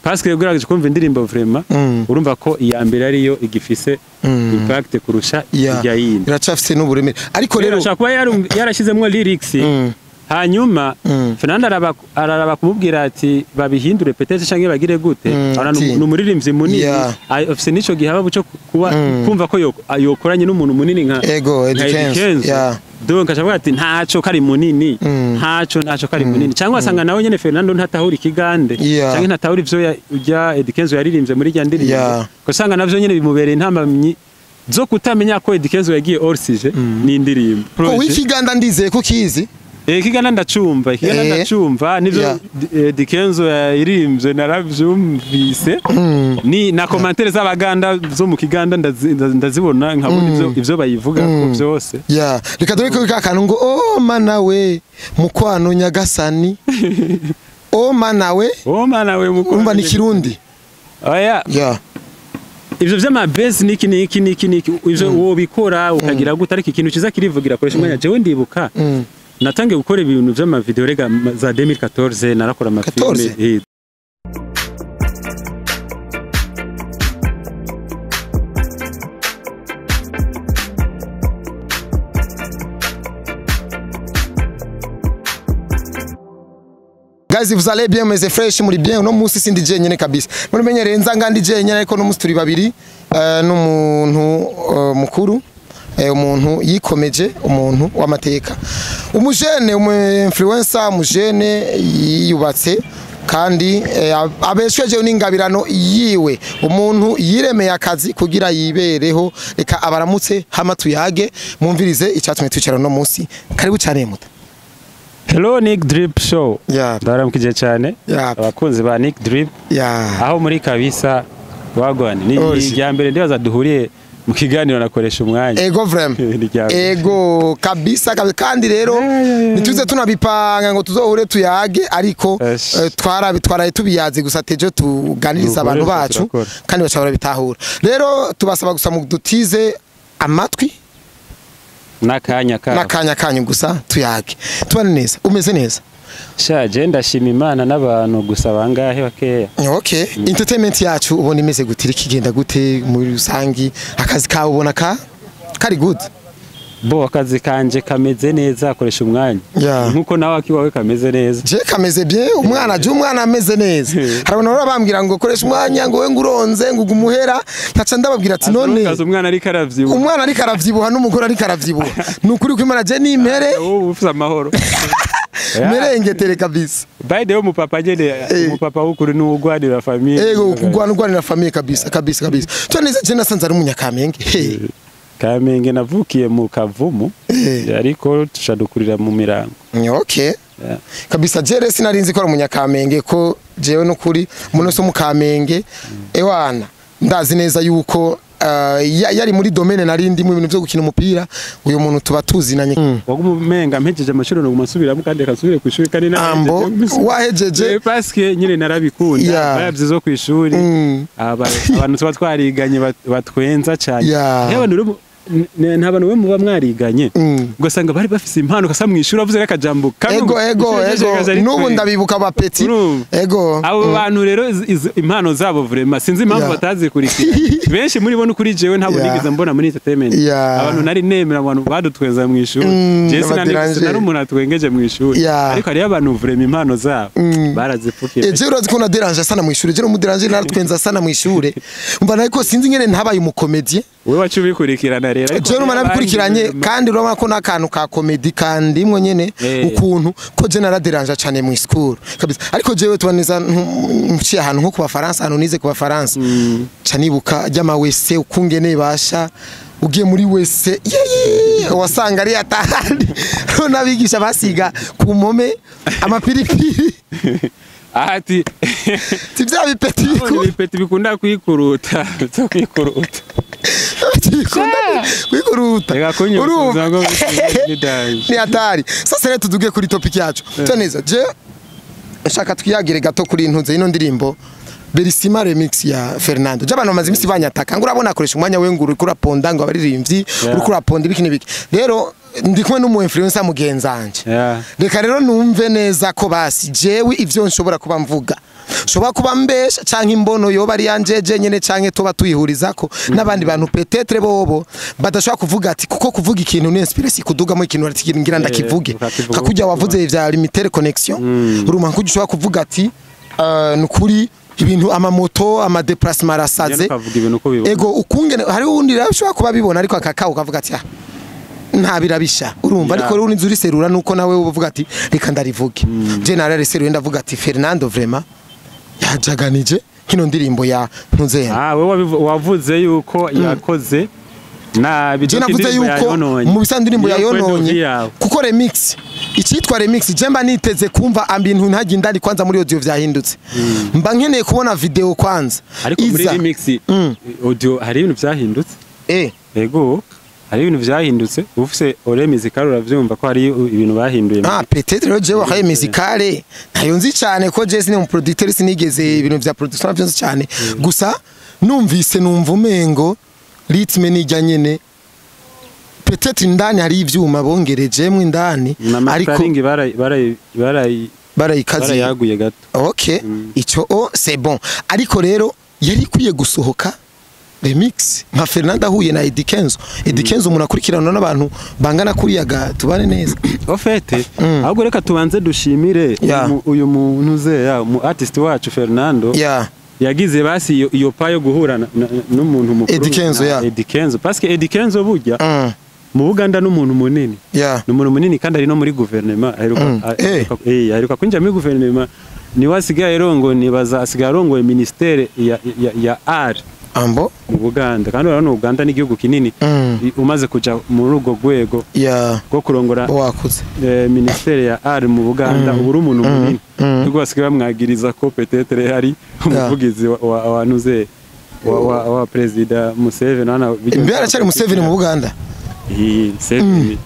parce que ugerageje kumva indirimbo vraiment urumva ko iya mbere ariyo igifise impact kurusha ijya yindi iracafise n'uburemere ariko rero ashaka kuba yarashizemwe lyrics hanyuma Fernando araraba kumubwira ati babihindure peut-être canke bagire gute n'umuririmbyi munini afise nico gihaba buco kuba kumva ko yokoranye n'umuntu munini nka ego Kenzo donc ashavuga ati ntaco kari munini ntaco kari munini cyangwa asanga nawe nyene Fernando ntatahura ikigande canke ntatahura ivyo ujya Kenzo yaririmbye muri rya ndirimbo ko sanga navyo nyene bimubereye intambamyi zo kutamenya ko Kenzo yagiye orsije ni indirimbo ko wikiganda ndizeye ko kizi ikigana ndacumva nivyo Kenzo yaririmbye naravyumvise ni na commentaire z'abaganda zo mu kiganda ndazibona nkabona ivyo bayivuga ko vyose reka dore ko kakanu ngo oh mana we mukwano nyagasani oh mana we umva ni kirundi oya ivyo vy'amabase niki ivyo wobikora ukagira gute ariko ikintu kiza kirivugira koresha umwanya jewe ndibuka natangiye gukora ibintu vy'amavideo rega za 2014 narakora amafilme Guys, vous allez bien, mes fresh muri bien no musi sindi je nyene kabisa. Muri menyere nzanga ndi je nyene ariko no musi turi babiri n'umuntu mukuru umuntu yikomeje umuntu w'amateka umujene influencer umujene yubatse kandi abeshweje n'ingabirano yiwe umuntu yiremeye akazi kugira yibereho reka abaramutse hama tuyage mumvirize icyatumye twicara no munsi karibu cyane muta Hello Nick Drip Show ndaramukije cyane abakunzi ba Nick Drip aho muri kabisa wagwane ni irya mbere ndibaza duhuriye mu kiganiro nakoresha umwanya ego vraiment ego kabisa kandi rero nituze tunabipanga ngo tuzohure tuyage ariko twaraye tubiyaze gusa tejo tuganiriza abantu bacu kandi bacabara bitahura rero tubasaba gusa mu dutize amatwi nakanya kanyu gusa tuyage tubane neza umeze neza shaje ndashima Imana n'abantu gusa bangahe bakeya okay entertainment yacu ubona imeze gutira kigenda gute muri rusangi akazi kawe ubona kari good bo akazi kanje kameze neza akoresha umwanya nkuko nawe akiwawe kameze neza je kameze bien umwana ameze neza harabona baro bambwira ngo koresha umwanya ngo we nguronze ngo gumuhera ntaca ndababwira ati none umwana ari karavyibuha n'umugore ari karavyibuha nukuri ko Imana je nimpere ufite amahoro merengetere kabisa by the way umupapa w'ukuri n'ugwanira famille ego kugwanira famille kabisa toneze je nasanze ari umunyakamenge Kamenge navukiye mu Kavumu ariko tushadukurira mu Mirango okay kabisa jere sinarinzi ko ari umunyakamenge ko jewe no kuri umuntu so mu Kamenge ewana ndazi neza yuko yari muri domaine narindi mu bintu byo gukina umupira uyu muntu tuba tuzinanye wagumenga mpejeje amashuri no gumasubira mukande kasubire ku ishuri kandi ambo wahejeje parce que nyine narabikunda bayavye zo ku ishuri abantu tuba twariganye batwenza cyane ntabantu we muba mwariganye ugasanga bari bafise impano kasa mu ishuri avuze akajambo ego nubu ndabibuka abapeti ego abo bantu rero impano zabo vraiment sinzi impamvu batazikurikira benshi muri bo n'ukuri jewe ntabo nigeze mbona muri entertainment abantu nari nemera abantu badutweza mu ishuri Jesse nari umuntu atwengeje mu ishuri ariko ari abantu vraiment impano zabo barazipfukiye je urazi ko na déranger sana mu ishuri je no mu déranger naratwenza sana mu ishuri umva nariko sinzi ngene ntabaye umukomedie wewe wacubikurikirana rero je no manabikurikiranye kandi urabona ko nakantu ka comedy kandi mwo nyene ukuntu ko je naraderanja cyane mu school kabisa ariko jewe tubaneza mciye ahantu nko ku Bafaransa hano nize ku Bafaransa canibuka ryama wese ukungene basha ugiye muri wese wasanga ari atahandi nabigisha basiga ku mpome amapiripiri ati tibya bipeti bikunda kwikuruta kwikuruta ni hatari sasa rero tuduge kuri topic yacu toneza je shaka twiyagire gato kuri intuze ino ndirimbo Berisima remix ya Fernando j'abantu bamaze imisi banyataka ngo urabona akoresha umwanya we nguru kuraponda ngo abaririmbyi uri kuraponda ibiki nibiki rero ndi kumwe n'umu influencer mugenzanje reka rero numve neza ko basi jewe ivyo nshobora kuba mvuga shoba kuba mbesha canke imbono yoba ari yanjeje nyene canke toba tuyihurizako n'abandi bantu peut-être bobo badashobora kuvuga ati kuko kuvuga ikintu ni inspiration kudugamo ikintu ati ngira ndakivuge kakujya wavuze vya limitere connection uruma nkujya ushobora kuvuga ati nukuri ibintu amamoto amadeplacement arasaze ego ukungene hari undi rashobora kuba bibona ariko akaka ukavuga ati nta birabisha urumva ariko rero inzuri serura nuko nawe uvuga ati reka ndarivuge je narare seruye ndavuga ati Fernando vraiment yajaganije kino ndirimbo ya Ntuze wewe wavuze yuko yakoze nabi je navuze yuko mu bisandirimbo yayononye kuko remix icyitwa remix je mba niteze kumva ambintu ntagi ndari kwanza muri audio vyahindutse mba nkeneye kubona video kwanza ariko muri remix audio hari ibintu vyahindutse ego hari ibintu vyahindutse ufise ore musicale uravyumva ko hari ibintu bahinduye peut-être rero je wahaye musicale ntayo nzi cyane ko je sine mu producteur sinigeze ibintu vya production byose cyane gusa numvise numva umengo ritme nijya nyene peut-être indani hari ivyuma bongerejemwe indani ariko barayikaze yaguye gato okay ico c'est bon ariko rero yari kwiye gusohoka remix nka Fernando ahuye na Eddy Kenzo umuntu akurikirana n'abantu bangana kuriyaga tubane neza ofete ahubwo reka tubanze dushimire uyu muntu ze mu artist wacu Fernando yagize basi iyo payo guhura n'umuntu mukuru Eddy Kenzo parce que Eddy Kenzo burya mu Buganda n'umuntu munini n'umuntu munini kandi ari no muri gouvernement aheruka kwinjira muri gouvernement ni wasigaye rongo nibaza asigaye rongo ministere ya art ambo mu Buganda kandi urabona Uganda n'igihugu kinini umaze kuja mu rugo gwego go kurongora wakuze ministere ya art mu Buganda uburi umuntu munini ubwo basigaye bamwagiriza ko peut-être hari umuvugizi wa Ntuze wa president Museveni nana imbere cyari Museveni mu Buganda Museveni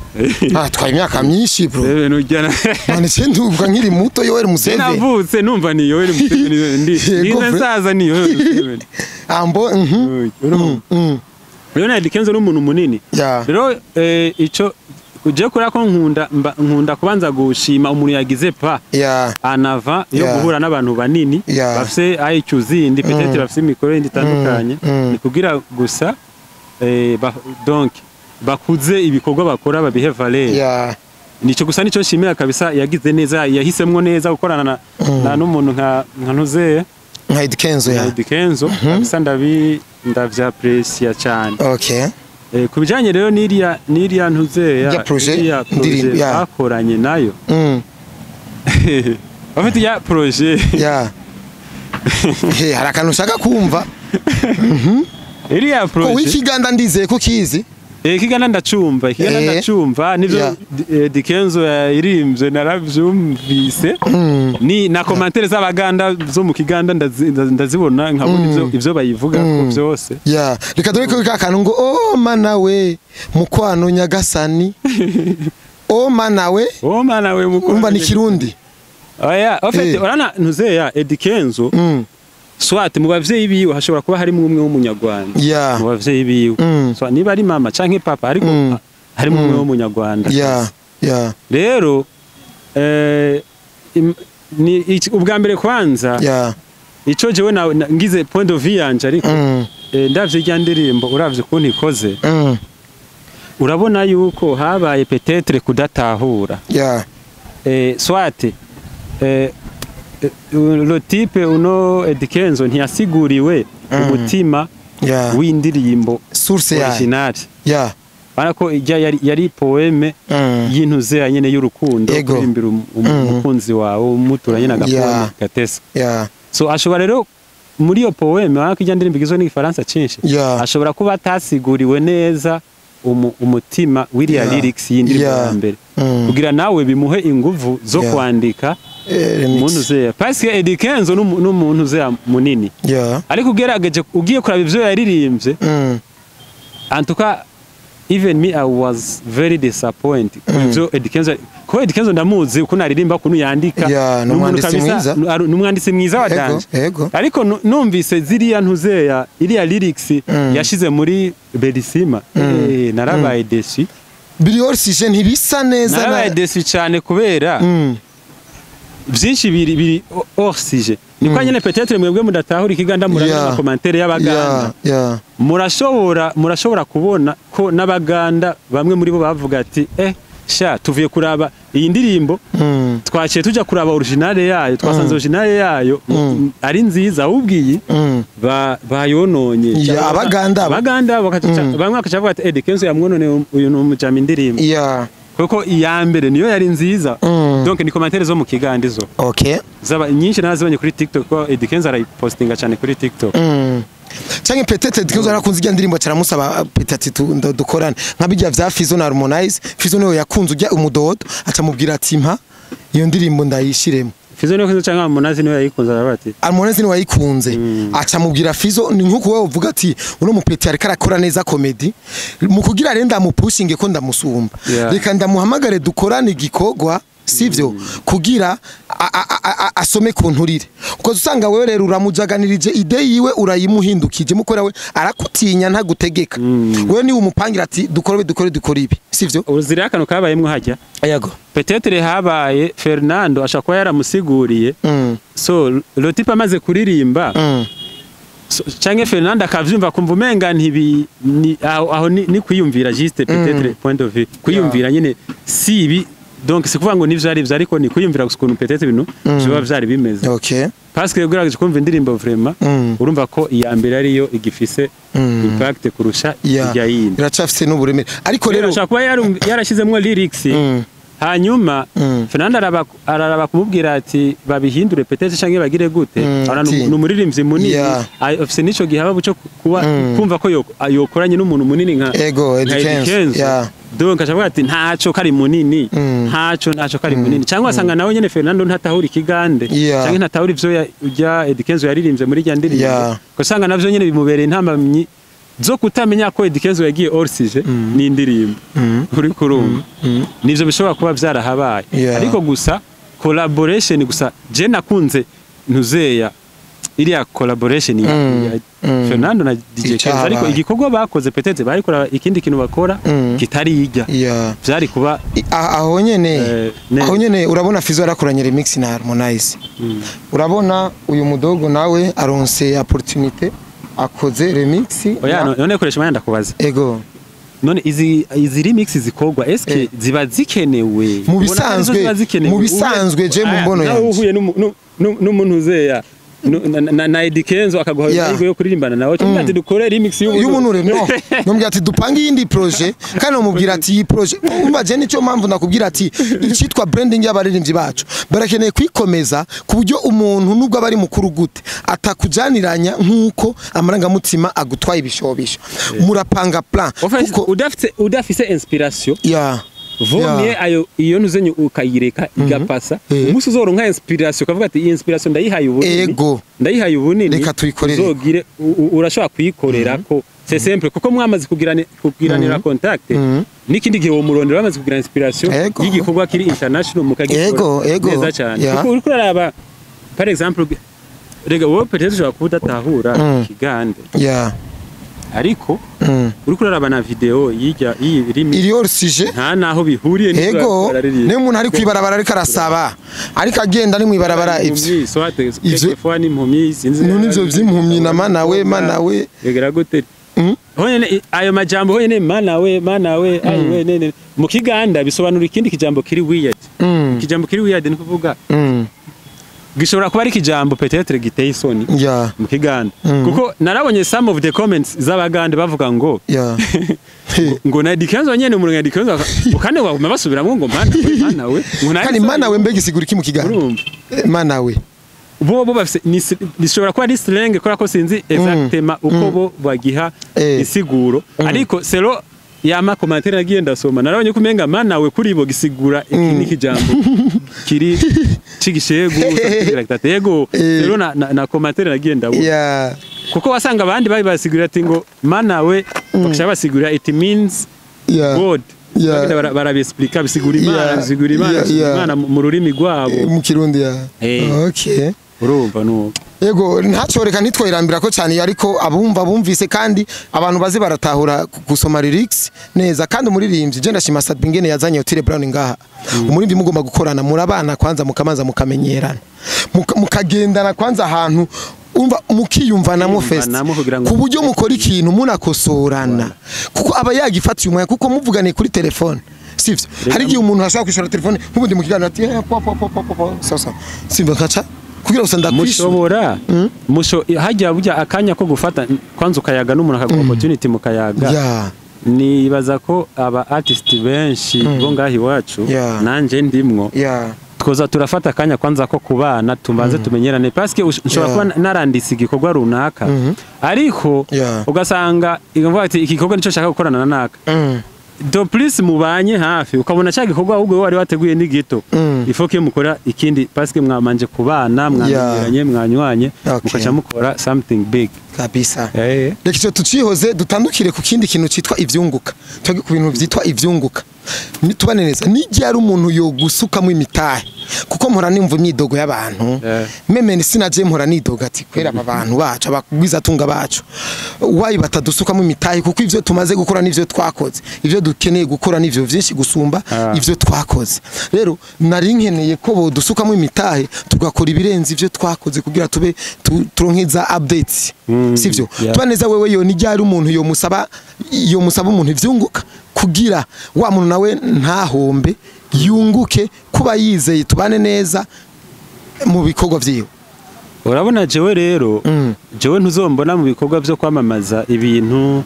twaye imyaka myinshi bro Museveni ujyana none ndumva nkiri muto Yoweri Museveni navutse numva ni Yoweri Museveni ndi nzaza ni Yoweri Museveni ambo rero Eddy Kenzo n'umuntu munini rero ico kuje kura ko nkunda kubanza gushima umuntu yagize pa anava yo guhura n'abantu banini bafise IQ zindi peut-être bafise mikoro itandukanye ni kugira gusa donc bakuze ibikorwa bakora babihe valeur nico gusa nico nshimira kabisa yagize neza yahisemwo neza gukorana na n'umuntu nka Ntuze nka Eddy Kenzo kabisa ndavyapreciate cyane okay kubijanye rero niriya Ntuze ya projet bakoranye nayo bafite ya projet hari akantu ushaka kumva iriya projet ko wikiganda ndizeye ko kizi Kigana ndacumva nivyo Eddy Kenzo yaririmbye naravyumvise ni na commentaire z'abaganda zo mu Kiganda ndazibona nkabona ivyo bayivuga ko byose reka dore ko kakantu ngo mana we mukwano nyagasani mana we umva ni kirundi ofete orana Ntuze ya Eddy Kenzo swate mu bavyeyi biwe hashobora kuba harimo umwe w'umunyarwanda mu bavyeyi biwe so niba ari mama canke papa ariko harimo umwe w'umunyarwanda rero ni ubwa mbere kwanza ico jewe ngize point of view yanje ariko ndavye rya ndirimbo uravye ko ntikoze urabona yuko habaye peut-être kudatahura swate le type uno Eddy Kenzo ntiyasiguriwe umutima w'indirimbo original barako yari poeme y'Intuze nyene y'urukundo kurimbira umukunzi wawe umuturanye na gapoeme gatesa so ashobora rero muri iyo poeme barako ijya ndirimbo igizwe n'igifaransa cinshi ashobora kuba atasiguriwe neza umutima w'iriya lyrics y'indirimbo ya mbere kugira nawe bimuhe inguvu zo kwandika umuntu ze parce que Eddy Kenzo n'umuntu ze munini ariko ugerageje ugiye kuraba ivyo yaririmbye en tout cas even me I was very disappointed ivyo Eddy Kenzo ndamuzi uko naririmba kuno yandika n'umuntu kabisa n'umwanditsi mwiza wa dance ariko numvise ziriya Ntuze ya iriya lyrics yashize muri Belisima narabaye déçu biri oxygen ntibisa neza narabaye déçu cyane kubera byinshi biri oxygen niko nyene peut-être mwebwe mudatahura ikiganda murabona commentaire y'abaganda murashobora kubona ko n'abaganda bamwe muri bo bavuga ati sha tuvuye kuraba iyi ndirimbo twaciye tuja kuraba originale yayo twasanze originale yayo ari nziza ahubwiye bayononye abaganda bamwe bakacavuga ati Eddy Kenzo yamwonone uyu numujama indirimbo kuko iya mbere niyo yari nziza donc ni commentaire zo mu kiganda izo zaba nyinshi nazibonye kuri TikTok ko Eddy Kenzo arayipostinga cyane kuri TikTok Change peut-être Eddy Kenzo arakunze ijya ndirimbo cyaramusaba peut-être dukorane nkabijya vya Fizo na Harmonize. Fizo niyo yakunze ujya umudodo acamubwira ati mpa iyo ndirimbo ndayishiremo. Fizo niyo kunze cyangwa Harmonize niyo yayikunze arabati Harmonize niyo yayikunze acamubwira Fizo ni nkuko wewe uvuga ati uno mupeti ariko arakora neza comedy mu kugira renda mu pushing ko ndamusumba reka ndamuhamagare dukorane igikogwa sivyo kugira asome kunturire uko usanga wewe rero uramujaganirije ide yiwe urayimuhindukije mukora we arakutinya nta gutegeka wewe ni umupangira ati dukore ibi sivyo uzira akano kabayemwe hajya yego peut-être habaye Fernando ashakwa yaramusiguriye so le type amaze kuririmba Change Fernando akavyumva kumva umenga ntibi aho ni kwiyumvira juste peut-être point de vue kwiyumvira nyene si ibi donc c'est kuvuga ngo nivyo ari ariko ni kuyumvira gusukuntu peut-être ibintu biba vyari bimeze parce que guraje kumva indirimbo vraiment urumva ko iya mbere ariyo igifise impact kurusha ijya yindi iracafise n'uburemere ariko rero ashaka yarashizemwe lyrics hanyuma Fernando araraba kumubwira ati babihindure peut-être canke bagire gute n'umuririmbyi munini ofise nico gihaba buco kuba kumva ko yokoranye n'umuntu munini nka Eddy Kenzo donc achavuga ati ntaco kari munini ntaco kari munini cyangwa asanga nawe nyene Fernando ntatahura ikigande cyangwa ntatahura ivyo ujya Eddy Kenzo yaririmbye muri rya ndirimbo ko sanga navyo nyene bimubereye intambamyi zo kutamenya ko Eddy Kenzo yagiye orsije ni indirimbo kuri kurumva nivyo bishobora kuba vyarahabaye ariko gusa collaboration gusa je nakunze ntuzeya iriya collaboration ya Fernando na DJ Kenzo ariko igikorwa bakoze peut-être barikora ikindi kintu bakora kitari ijya vyari kuba aho nyene urabona Fizo arakoranye remix na Harmonize urabona uyu mudogo nawe aronse opportunité akoze remix none koresha manda kubaza ego none izi remix zikogwa eske ziba zikenewe mu bisanzwe je mu mbono yawe uhuye n'umuntu uzeya na Eddy Kenzo akaguha yigo yo kuririmbana nawe cyangwa ati dukore remix y'umuntu no numbwira ati dupange yindi projet kandi umubwira ati iyi projet umva je nico mpamvu nakubwira ati icyitwa branding y'abaririmbyi bacu barakeneye kwikomeza ku buryo umuntu nubwo abari mukuru gute atakujaniranya nkuko amarangamutima agutwaye ibishobisho murapanga plan kuko udafise inspiration vomye ayo iyo nuzenye ukayireka igapasa umusi uzoronka inspiration kavuga ati iyi inspiration ndayihaye ubunini reka tuyikorere uzogire urashobora kuyikorera ko c'est simple kuko mwamaze kugiranira contact nikindi gihe wo murondera bamaze kugira inspiration y'igikorwa kiri international mukagikora neza cyane kuko uri kuraraba par exemple rega wowe peut-être ushobora kudatahura ikigande ariko uri kuraraba na video iri orsije nta naho bihuriye ne umuntu ari kwibarabara ariko arasaba ariko agenda ari mwibarabara ivyo fwa ni mpumyi sinzi nivyo vyimpumyi na mana we regera gute honyene ayo majambo honyene mana we ayo nene mu kiganda bisobanura ikindi kijambo kiri weird kijambo kiri weird ni kuvuga gishobora kuba ari kijambo peut-être giteye isoni mu kiganda kuko narabonye some of the comments z'abagande bavuga ngo ngo na Eddy Kenzo nyene umuntu Eddy Kenzo ukane wa basubiramo ngo mana we kandi mana we mbega isigura iki mu kiganda mana we bo bafise nishobora kuba ari slang kora ko sinzi exactement uko bo bagiha isiguro ariko selo yama commentaire agenda soma narabonye kumenga mana we kuri bo gisigura ikindi kijambo kiri cigishego ego rero na commentaire agenda kuko wasanga abandi basigurira ati ngo mana we bakashaba basigurira it means God barabiexplica bisigura imana mu rurimi rwabo mu kirundi urumva no Ego ntacoreka nitwerambira ko cyane ariko abumva bumvise kandi abantu bazi baratahura gusoma lyrics neza kandi umuririmbyi je ndashima Sadbi ngene yazanye Otile Brown ngaha umuririmbyi mugomba gukorana murabana kwanza mukamanza mukamenyerana mukagendana kwanza ahantu umva mukiyumvanamo fest ku buryo mukora ikintu munakosorana kuko aba yagifatiye umwanya kuko muvugane kuri telefone sivyo hari gihe umuntu ashaka kwishora telefone nk'ubundi mu kiganiro ati sasa simba kaca kugira usanda mushobora hajya burya akanya ko gufata kwanza ukayaga n'umuntu akaguha opportunity mukayaga nibaza ko aba artist benshi bo ngahi iwacu nanje ndimwo twoza turafata akanya kwanza ko kubana tumaze tumenyerane parce que nshobora kuba narandise igikorwa runaka ariko ugasanga ivuga ati igikorwa nico shaka gukorana naka do plus mubanye hafi ukabona cya gikorwa ahubwo wari wateguye n'igito ifoke mukora ikindi parce que mwamanje kubana mwamenyeranye mwanywanye mukaca mukora something big kabisa reka tucihoze dutandukire ku kindi kintu citwa ivyunguka twage ku bintu vyitwa ivyunguka tubane neza nijye ari umuntu yo gusukamo imitahe kuko mpora nimva imyidogo y'abantu meme sinaje mpora nidoga ati kwera abantu bacu abakugwiza tunga bacu wayi batadusukamo imitahe kuko ivyo tumaze gukora nivyo twakoze ivyo dukeneye gukora nivyo vyinshi gusumba ivyo twakoze rero nari nkeneye ko bodusukamo imitahe tugakora ibirenze ivyo twakoze kugira tube turonkiza updates sivyo tubaneza wewe yo nijye ari umuntu yo musaba umuntu ivyunguka kugira wa muntu nawe ntahombe yunguke kuba yizeye tubane neza mu bikorwa vyiwe urabona jewe rero jewe ntuzombona mu bikorwa byo kwamamaza ibintu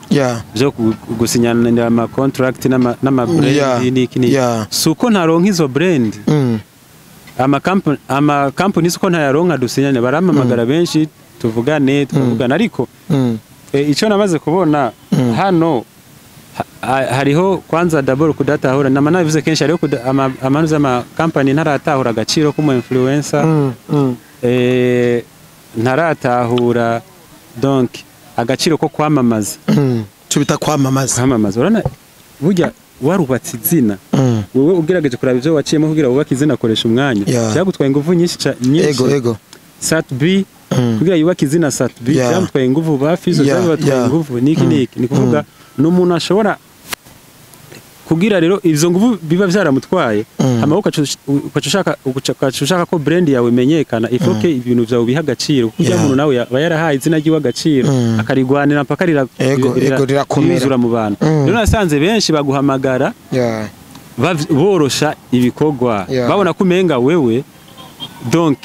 byo gusinyana ama contract n'ama brand n'ikini suko ntaronka izo brand ama company suko ntayaronka dusinyane baramamagara benshi tuvugane ariko ico namaze kubona hano hariho kwanza double kudatahura namanabivuze kenshi hariho amanuza ama company ntaratahura agaciro ku influencer ntaratahura donc agaciro ko kwamamaza cyo bita kwamamaza urana burya warubatse izina wewe ugerageje kuraba ivyo waciyemo kugira ubaka izina akoresha umwanya cyagutwaye ingufu nyinshi ego Satbi kugira yubaka izina Satbi cyagutwaye ingufu bafizo cyagutwaye ingufu niki ni kuvuga n'umuntu ashobora kugira rero izo nguvu biba vyaramutwaye amaboko ukacushaka ko brand yawe menyekana ifoke ibintu vyawe biha agaciro kugira umuntu nawe bayarahaye izina ry'iwa agaciro akarigwanira mpaka rirakomera mu bantu rero nasanze benshi baguhamagara borosha ibikorwa babona kumenga wewe donc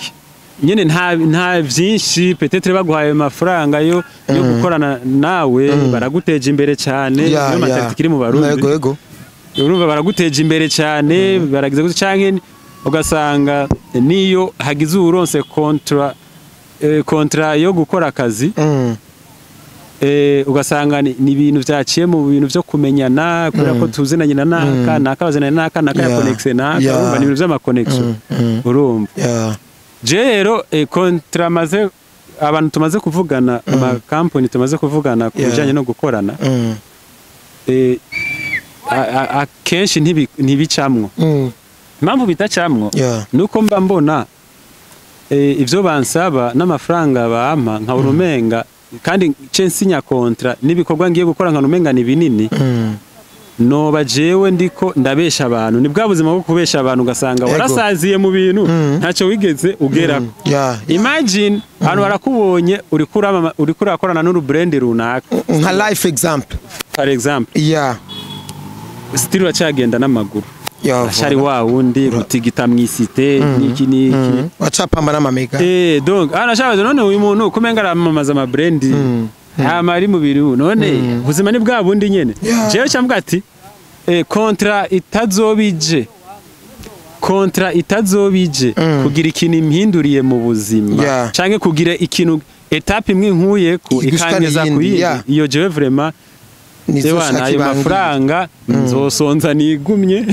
nyene nta vyinshi peut-être baguhaye amafaranga yo gukorana nawe baraguteje imbere cyane yo matati kiri mu barundi urumva baraguteje imbere cyane baragize gute canke ugasanga niyo hagize uronse kontra yo gukora akazi ugasanga ni ibintu vyaciye mu bintu vyo kumenyana kubera ko tuzinanye na naka bazana naka ya connection naka urumva ni ibintu vy'ama connection urumva rero kontra maze abantu tumaze kuvugana ama company tumaze kuvugana ku bijanye no gukorana akenshi ntibicamwo impamvu bitacamwo nuko mba mbona ivyo bansaba n'amafaranga bampa nka urumenga kandi censinya kontra n'ibikorwa ngiye gukora nka urumenga ni binini noba jewe ndiko ndabesha abantu ni bwa buzima bwo kubesha abantu ugasanga warasaziye mu bintu ntacyo wigeze ugera imagine abantu barakubonye uri kurakorana n'uru brand runaka nka life example for example still wacagenda n'amaguru ashari wa wundi gutigita mwisite niki wacapamba n'amamega donc arashabaje none uyu muntu kumenga aramamaza ama brand amari mu biru none buzima ni bwa bundi nyene jewe cyambwa ati kontra itazobije kugira ikintu impinduriye mu buzima canke kugira ikintu etape imwe nkuye ku ikangeza kuyindi iyo jewe vraiment Sewana ayo mafaranga nzosonza nigumye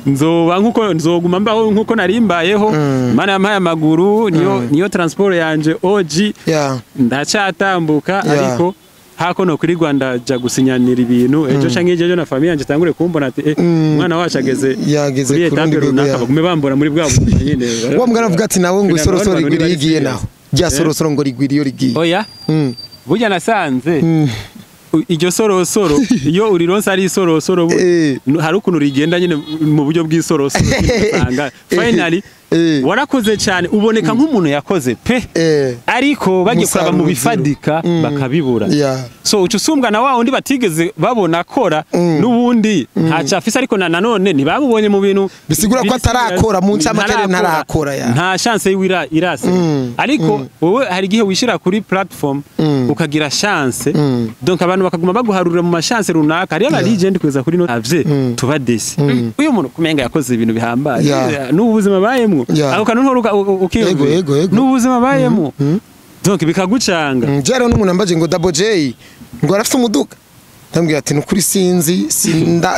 nzoba nkuko nzoguma mbaho nkuko narimbayeho mana yampaye amaguru niyo transport yanje OG ndacatambuka ariko hako no kuri Rwanda ja gusinyanira ibintu ejo canke ejo na famille yanje tangure kumbona ati umwana wacu ageze kuri etape runaka bagume bambora muri bwa buzima nyine wa mwana avuga ati nawe ngo isorosoro igiriye naho rya sorosoro ngo rigwiriyo rigiye oya burya nasanze iryo sorosoro iyo urironsa ari sorosoro hari ukuntu rigenda nyine mu buryo bw'isorosoro usanga finally warakoze cyane uboneka nk'umuntu yakoze pe ariko bagiye kuraba mu bifadika bakabibura so ucusumbwa na wa undi batigeze babona akora n'ubundi ntaca afise ariko nanone ntibamubonye mu bintu bisigura ko atarakora mu ncamakere ntarakora nta chance yiwira irase ariko wowe hari gihe wishira kuri platform ukagira chance donc abantu bakaguma baguharurira mu machance runaka ari aba legend kweza kuri no avye tubadesi uyu muntu kumenga yakoze ibintu bihambaye n'ubuzima bayemwe aho kanunturuka ukiyumva n'ubuzima bayemwe donc bikagucanga jero n'umuntu ambaje ngo Double J ngo arafite umuduga ndambwira ati nukuri sinzi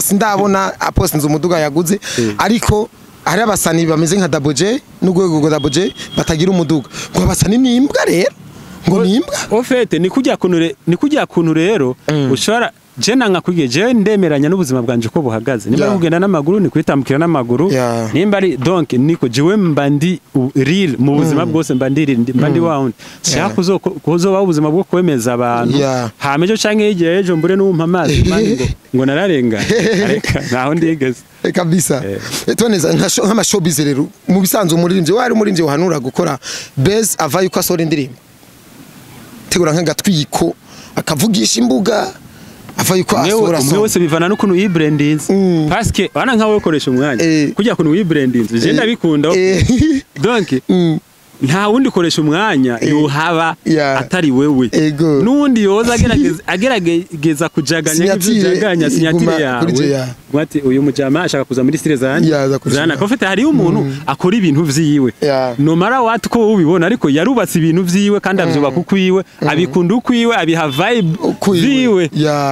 sindabona apost nzu umuduga yaguze ariko hari abasani bameze nka Double J n'ugwego ngo Double J batagira umuduga ngo abasani nimbwa rero ngo nimbwa ofete ni kujya kuntu rero ushora je nanga kwige je ndemeranya n'ubuzima bwanje ko buhagaze nimba kugenda n'amaguru ni kwitambukira n'amaguru nimba ari donc niko jiwe mbandi real mu buzima bwose mbandi wound shaka kuzoba ubuzima bwo kwemeza abantu hamejo canke igihe ejo mbure n'umpa amazi ngo nararenga areka naho ndigeze kabisa etoneza nka showbiz rero mu bisanzwe umuririmbyi wari umuririmbyi uhanura gukora base ava yuko asora indirimbo tegura nk'agatwiko akavugisha imbuga afa yuko asora so wese bivana n'ukuntu yibrandings parce que bana nkawe ukoresha umwanya kujya kuntu wibrandings je ndabikunda donc nta wundi koresha umwanya yohaba atari wewe nundi yoza agerageza kujaganya kujaganya sinyatire yawe gwati uyu mujama ashaka kuza muri style zana ko fete hari umuntu akora ibintu vyiwe no mara watu ko ubibona ariko yarubatse ibintu vyiwe kandi avyoba kukwiwe abikunda ukwiwe abiha vibe vyiwe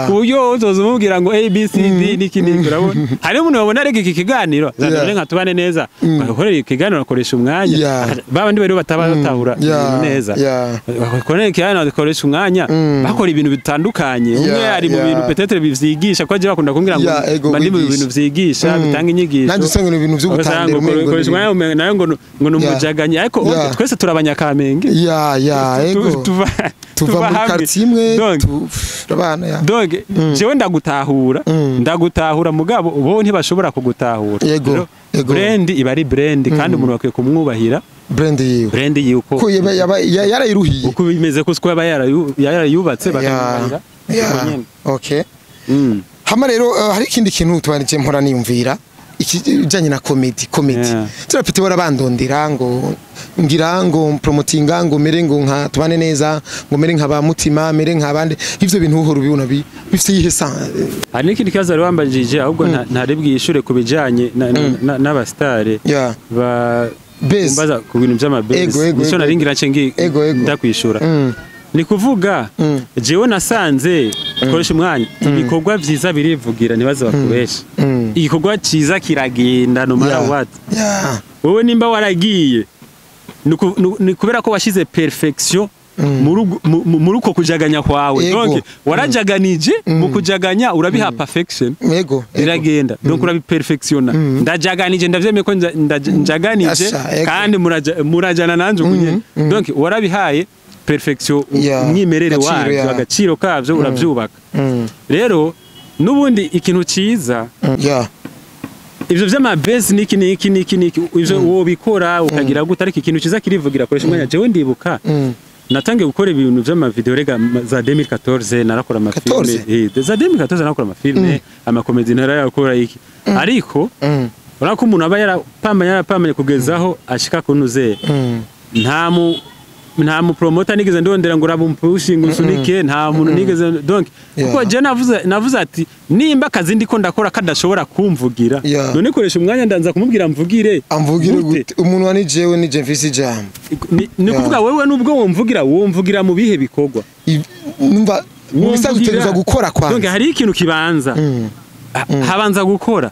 kuyo uzozumubwira ngo ABCD nikini urabona hari umuntu wabona rege iki kiganiro zanone nka tubane neza bakorera ikiganiro akoresha umwanya babandi bari batabatahura neza bakorera ikiganiro akoresha umwanya bakora ibintu bitandukanye umwe ari mu bintu peut-être bivyigisha ko aje bakunda kumbwira ngo bandi mu bintu vyigisha bitanga inyigisho nanjye usanga ibintu by'ubutandire ukoresha umwanya nayo ngo numujaganya ariko twese turabanya Kamenge ego tuva muri quartier imwe turabana donc jewe ndagutahura mugabo bo ntibashobora kugutahura brand iba ari brand kandi umuntu bakwiye kumwubahira brand yiwe uko yarayiruhiye uko bimeze ko siko yarayubatse bakamubahira okay hama rero hari ikindi kintu tubandike mpora niyumvira ikijanye na comedy turapite barabandondera ngo ngira ngo promotinga ngo mere ngo nka tubane neza ngo mere nka ba mutima mere nka bande ivyo bintu uhora ubibona bifite ihe sa hari n'ikindi kibazo ari wambajije ahubwo ntari bwishure kubijanye n'abastare ba mbaza ku bintu by'amabase nico naringira cengi ndakwishura ni kuvuga jewe nasanze koresha umwanya ibikorwa vyiza birivugira nibaze bakubesha igikorwa ciza kiragenda no mara what wowe nimba waragiye ni kubera ko washize perfection muri uko kujaganya kwawe donc warajaganije mu kujaganya urabiha perfection biragenda donc urabiperfectiona ndajaganije ndavyemeye ko ndajaganije kandi murajana nanje ukunye donc warabihaye perfection umwimerere wayo agaciro kavyo uravyubaka rero nubundi ikintu ciza ivyo vy'amabase niki ivyo wo bikora ukagira gute ariko ikintu ciza kirivugira koresha umwanya jewe ndibuka natangiye gukora ibintu vy'amavideo rega za 2014 narakora amafilme za 2014 narakora amafilme amakomedi narakora iki ariko urako umuntu aba yarapamanye kugezaho ashika kunuze nta mu promoter nigeze ndondera ngo rabumpushinga usunike nta muntu nigeze donc kuko je navuze ati nimba akazi ndiko ndakora kadashobora kumvugira none koresha umwanya ndanza kumubwira mvugire gute umuntu wani jewe ni Jemfisi Jam ni kuvuga wewe nubwo womvugira mu bihe bikorwa numva bisagutegeza gukora kwa donc hari ikintu kibanza habanza gukora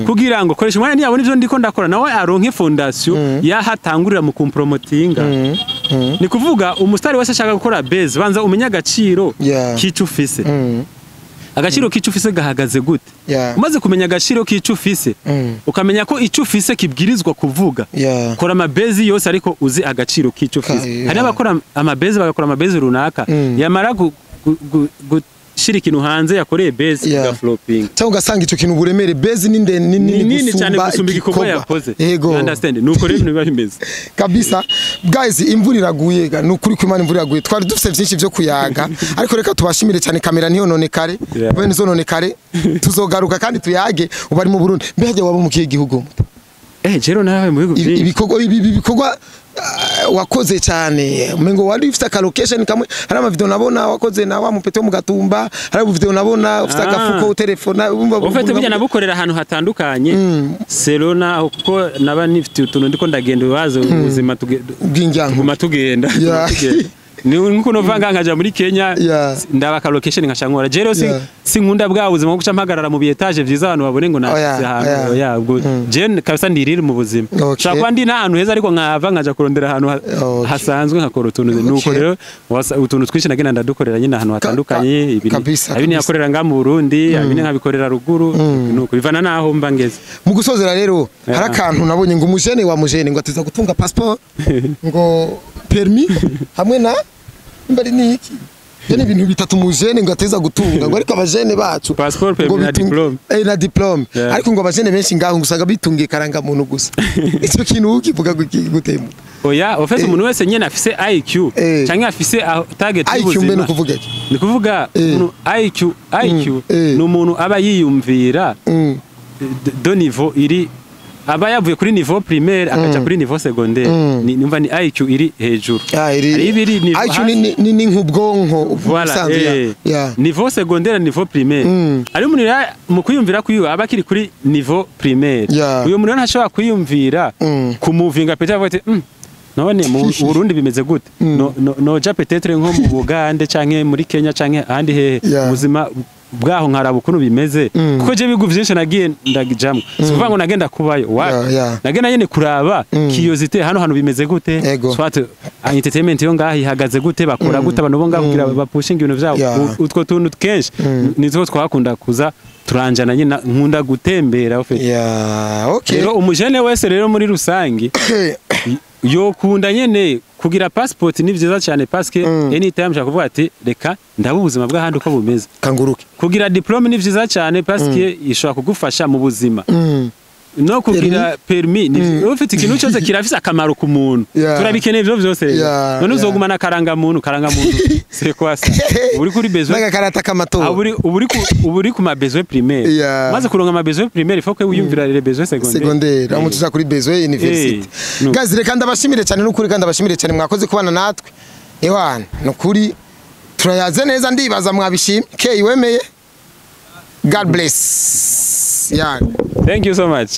kugira ngo koresha umwanya niyabona ivyo ndiko ndakora nawe aronke fondation yahatangurira mu kumpromotinga ni kuvuga umustari wese ashaka gukora base banza umenya agaciro kicu ufise agaciro k'ico ufise gahagaze gute umaze kumenya agaciro k'ico ufise ukamenya ko ico ufise kibwirizwa kuvuga kora amabezi yose ariko uzi agaciro k'ico ufise hari abakora amabezi bagakora amabezi runaka yamara shira ikintu hanze yakoreye base ga flopping cyangwa ugasanga ico kintu buremere base nini cyane gusumba igikorwa yakoze you understand nuko rero niba bimeze kabisa guys imvura iraguye nukuri ko Imana imvura iraguye twari dufite byinshi byo kuyaga ariko reka tubashimire cyane kamera niyo none kare bene zo none kare tuzogaruka kandi tuyage ubari mu Burundi mbeje waba mu kiye gihugu jero nawe mu bihugu ibikorwa wakoze cyane mengo wari ufite ka location kamwe hari ama video nabona wakoze na wa mupete mu Gatumba hari video nabona ufite agafuko telefone ufite bijya nabukorera ahantu hatandukanye Serona kuko naba nifite utuntu ndiko ndagenda wazo ubuzima tuguma tugenda ni nkuko novanga nkaja muri Kenya ndaba ka location nkashangora jero sinkunda bwa buzima bwo gucampagarara mu bietage vyiza abantu babone ngo nahantu yabwo je kabisa ndirira mu buzima shaka ndi nahantu heza ariko nkava nkaja kurondera ahantu hasanzwe nkakora utuntu nuko rero utuntu twinshi nagenda ndadukorera nyine ahantu hatandukanye ibini yakorera nga mu Burundi ibini nkabikorera ruguru nuko bivana naho mba ngeze mu gusozera rero hari akantu nabonye ngo umujene wa mujene ngo atiza gutunga passport ngo permis hamwe na mbari niki je ni bintu bitatu mujene ngo ateza gutunga ngo ariko abajene bacu passport permis na diplome na diplome ariko ngo abajene benshi ngaho ngusanga bitungiye karanga muntu gusa icyo kintu ukivuga gutemu oya ofese umuntu wese nyene afise IQ cyangwa afise target y'ubuzima IQ kuvuga ni kuvuga IQ ni umuntu aba yiyumvira do niveau iri aba yavuye kuri niveau primaire akaja kuri niveau secondaire nimva ni IQ iri hejuru ibiri ni IQ ni nk'ubwonko ubusanzwe niveau secondaire niveau primaire ari umuntu mu kwiyumvira kuyiwe aba kiri kuri niveau primaire uyo muntu ntashobora kwiyumvira ku movinga peta vote none mu Burundi bimeze gute no ja peut-être nko mu Bugande canke muri Kenya canke ahandi hehe ubuzima bwaho nkaraba ukuntu bimeze kuko je bigu vyinshi nagiye ndagijamwe sivuga ngo nagenda kubayo nagenda nyene kuraba curiosité hano bimeze gute soit entertainment yo ngaho ihagaze gute bakora gute abantu bo ngaho kugira bapushinga ibintu vyabo utwo tuntu kenshi nizo twakunda kuza turanjana nyine nkunda gutembera rero umujene wese rero muri rusangi yo kunda nyene kugira passport ni vyiza cyane parce que anytime jakuvuga ati reka ndaba ubuzima bw'ahandi uko bumeze kanguruke kugira diplome ni vyiza cyane parce que ishobora kugufasha mu buzima no kugira permis ni ufite ikintu cyose kirafise akamaro ku muntu turabikeneye byo byose none uzogumana karanga muntu c'est quoi ça uri kuri besoin n'agakarata kamatora uburi ku ma besoin primaire maze kuronga ma besoin primaire il faut que wiyumvira les besoins secondaire amutuza kuri besoin university guys reka ndabashimire cyane n'ukuri kandi ndabashimire cyane mwakoze kubana natwe ewana n'ukuri turayaze neza ndibaza mwabishimye ke wemeye God bless. Thank you so much.